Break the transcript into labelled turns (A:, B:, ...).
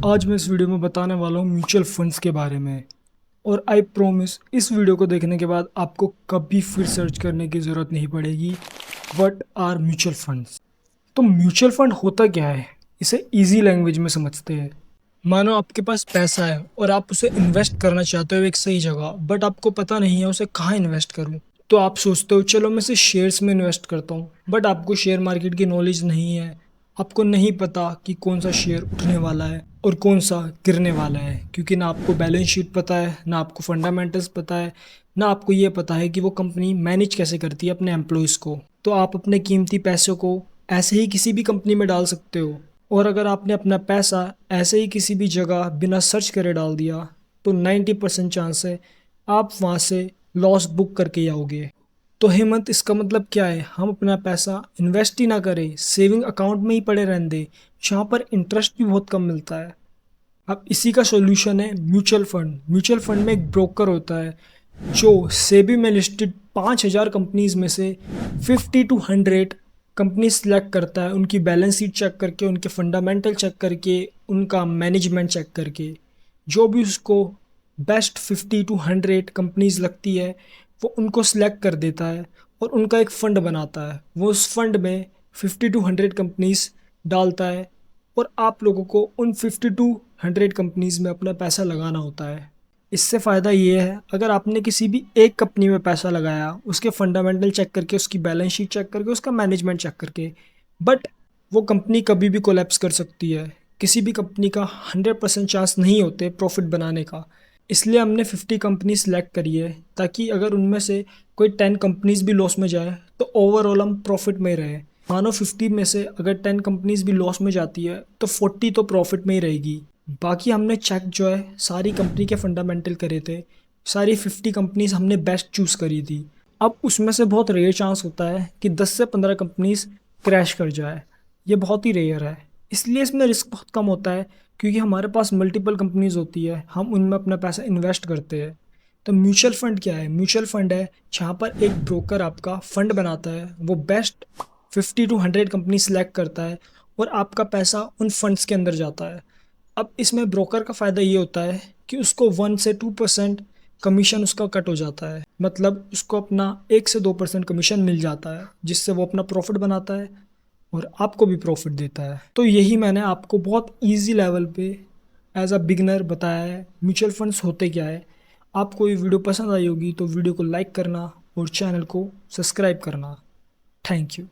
A: आज मैं इस वीडियो में बताने वाला हूँ म्यूचुअल फंड्स के बारे में। और आई प्रोमिस इस वीडियो को देखने के बाद आपको कभी फिर सर्च करने की ज़रूरत नहीं पड़ेगी व्हाट आर म्यूचुअल फंड्स। तो म्यूचुअल फंड होता क्या है, इसे इजी लैंग्वेज में समझते हैं। मानो आपके पास पैसा है और आप उसे इन्वेस्ट करना चाहते हो एक सही जगह, बट आपको पता नहीं है उसे कहाँ इन्वेस्ट करूँ। तो आप सोचते हो चलो मैं इसे शेयर्स में इन्वेस्ट करता हूँ, बट आपको शेयर मार्केट की नॉलेज नहीं है। आपको नहीं पता कि कौन सा शेयर उठने वाला है और कौन सा गिरने वाला है, क्योंकि ना आपको बैलेंस शीट पता है, ना आपको फंडामेंटल्स पता है, ना आपको ये पता है कि वो कंपनी मैनेज कैसे करती है अपने एम्प्लॉयज़ को। तो आप अपने कीमती पैसों को ऐसे ही किसी भी कंपनी में डाल सकते हो, और अगर आपने अपना पैसा ऐसे ही किसी भी जगह बिना सर्च करे डाल दिया तो 90% चांस है आप वहाँ से लॉस बुक करके ही आओगे। तो हेमंत, इसका मतलब क्या है, हम अपना पैसा इन्वेस्ट ही ना करें, सेविंग अकाउंट में ही पड़े रहने दें जहाँ पर इंटरेस्ट भी बहुत कम मिलता है। अब इसी का सॉल्यूशन है म्यूचुअल फंड। म्यूचुअल फंड में एक ब्रोकर होता है जो सेबी में लिस्टेड 5,000 कंपनीज में से 50 to 100 कंपनी सेलेक्ट करता है, उनकी बैलेंस शीट चेक करके, उनके फंडामेंटल चेक करके, उनका मैनेजमेंट चेक करके। जो भी उसको बेस्ट 50 to 100 कंपनीज लगती है वो उनको सिलेक्ट कर देता है और उनका एक फ़ंड बनाता है। वो उस फंड में 50 to 100 कंपनीज डालता है और आप लोगों को उन 50 to 100 कंपनीज में अपना पैसा लगाना होता है। इससे फ़ायदा ये है, अगर आपने किसी भी एक कंपनी में पैसा लगाया, उसके फंडामेंटल चेक करके, उसकी बैलेंस शीट चेक करके, उसका मैनेजमेंट चेक करके, बट वो कंपनी कभी भी कोलैप्स कर सकती है। किसी भी कंपनी का 100% चांस नहीं होते प्रॉफिट बनाने का। इसलिए हमने 50 कंपनी सेलेक्ट करी है, ताकि अगर उनमें से कोई 10 कंपनीज भी लॉस में जाए तो ओवरऑल हम प्रॉफिट में ही रहे। मानो 50 में से अगर 10 कंपनीज भी लॉस में जाती है तो 40 तो प्रॉफिट में ही रहेगी। बाकी हमने चेक जो है सारी कंपनी के फंडामेंटल करे थे, सारी 50 कंपनीज हमने बेस्ट चूज़ करी थी। अब उसमें से बहुत रेयर चांस होता है कि 10 से 15 कंपनीज क्रैश कर जाए, ये बहुत ही रेयर है। इसलिए इसमें रिस्क बहुत कम होता है, क्योंकि हमारे पास मल्टीपल कंपनीज होती है, हम उनमें अपना पैसा इन्वेस्ट करते हैं। तो म्यूचुअल फंड क्या है? म्यूचुअल फंड है जहाँ पर एक ब्रोकर आपका फंड बनाता है, वो बेस्ट 50 to 100 कंपनी सेलेक्ट करता है और आपका पैसा उन फंड्स के अंदर जाता है। अब इसमें ब्रोकर का फ़ायदा ये होता है कि उसको 1 से 2% कमीशन उसका कट हो जाता है, मतलब उसको अपना 1 से 2% कमीशन मिल जाता है, जिससे वो अपना प्रॉफिट बनाता है और आपको भी प्रॉफिट देता है। तो यही मैंने आपको बहुत इजी लेवल पे एज अ बिगनर बताया है म्यूचुअल फंड्स होते क्या है। आपको ये वीडियो पसंद आई होगी तो वीडियो को लाइक करना और चैनल को सब्सक्राइब करना। Thank you.